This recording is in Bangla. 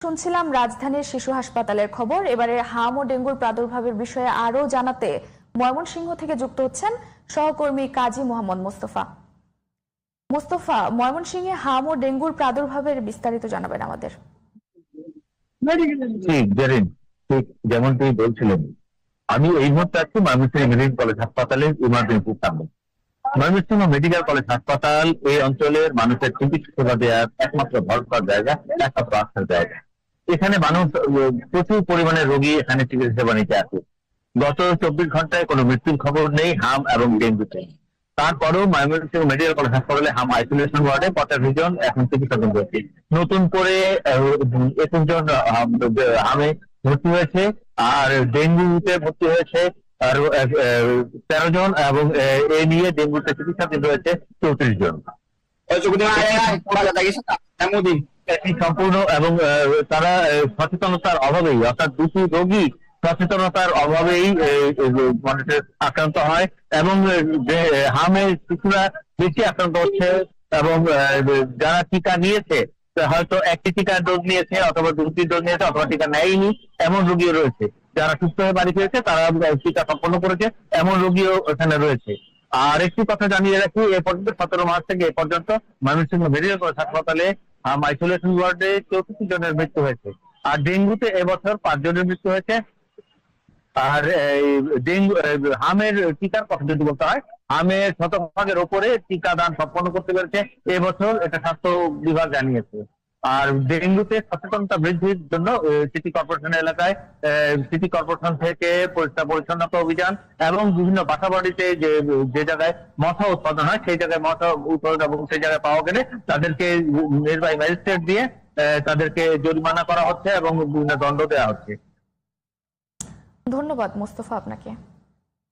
শুনছিলাম রাজধানীর শিশু হাসপাতালের খবর। এবারে হাম ও ডেঙ্গুর প্রাদুর্ভাবের বিষয়ে আরো জানাতে ময়মনসিংহ থেকে যুক্ত হচ্ছেন সহকর্মী কাজী মোহাম্মদ মোস্তফা। মোস্তফা, ময়মনসিংহে হাম ও ডেঙ্গুর প্রাদুর্ভাবের বিস্তারিত জানাবেন আমাদের। ঠিক জেরিন, ঠিক যেমনটি বলছিলেন, আমি এই মুহূর্তে আছি ময়মনসিংহ মেডিকেল কলেজ হাসপাতালের ইমার্জেন্সি সামনে। ময়মনসিংহ মেডিকেল কলেজ হাসপাতাল এই অঞ্চলের মানুষের চিকিৎসা সেবা দেওয়ার একমাত্র ভরসার জায়গা, একমাত্র আস্থার জায়গা। এখানে মানুষ প্রচুর পরিমাণে রোগী এখানে চিকিৎসা সেবা নিতে আসে। গত 24 ঘন্টায় কোনো মৃত্যুর খবর নেই হাম এবং ডেঙ্গুতে। তারপরেও ময়মনসিংহ মেডিকেল কলেজ হাসপাতালে হাম আইসোলেশন ওয়ার্ডে 50 জন এখন চিকিৎসাধীন রয়েছে। নতুন করে 21 জন হামে ভর্তি হয়েছে, আর ডেঙ্গুতে ভর্তি হয়েছে আর 13 জন, এবং এ নিয়ে ডেঙ্গুতে চিকিৎসাধীন রয়েছে 34 জন। এটি সম্পূর্ণ এবং তারা সচেতনতার অভাবেই, অর্থাৎ দুটি রোগী সচেতনতার অভাবেই মানুষের আক্রান্ত হয়, এবং হামের শিশুরা বেশি আক্রান্ত হচ্ছে। এবং যারা টিকা নিয়েছে, হয়তো একটি টিকার ডোজ নিয়েছে অথবা দুটি ডোজ নিয়েছে অথবা টিকা নেয়নি, এমন রোগীও রয়েছে। যারা সুস্থ হয়ে বাড়ি ফিরেছে তারা টিকা সম্পন্ন করেছে, এমন রোগীও এখানে রয়েছে। আর একটি কথা জানিয়ে রাখি, এ পর্যন্ত 17 মার্চ থেকে এ পর্যন্ত ময়মনসিংহ মেডিকেল কলেজ হাসপাতালে আইসোলেশন ওয়ার্ডে 34 জনের মৃত্যু হয়েছে। আর ডেঙ্গুতে এবছর 5 জনের মৃত্যু হয়েছে। আর ডেঙ্গু হামের টিকার কথা যদি বলতে হয়, হামের শতভাগের ওপরে টিকাদান সম্পন্ন করতে পেরেছে এবছর, এটা স্বাস্থ্য বিভাগ জানিয়েছে। আর ডেঙ্গুতে সচেতনতা বৃদ্ধির জন্য সিটি কর্পোরেশন এলাকায় সিটি কর্পোরেশন থেকে পরিষ্কার পরিচ্ছন্নতা অভিযান এবং বিভিন্ন বাসাবাড়িতে যে জায়গায় মশা উৎপাদন হয় সেই জায়গায় মশা উৎপাদন এবং সেই জায়গায় পাওয়া গেলে তাদেরকে নির্বাহী ম্যাজিস্ট্রেট দিয়ে তাদেরকে জরিমানা করা হচ্ছে এবং বিভিন্ন দণ্ড দেওয়া হচ্ছে। ধন্যবাদ মোস্তফা আপনাকে।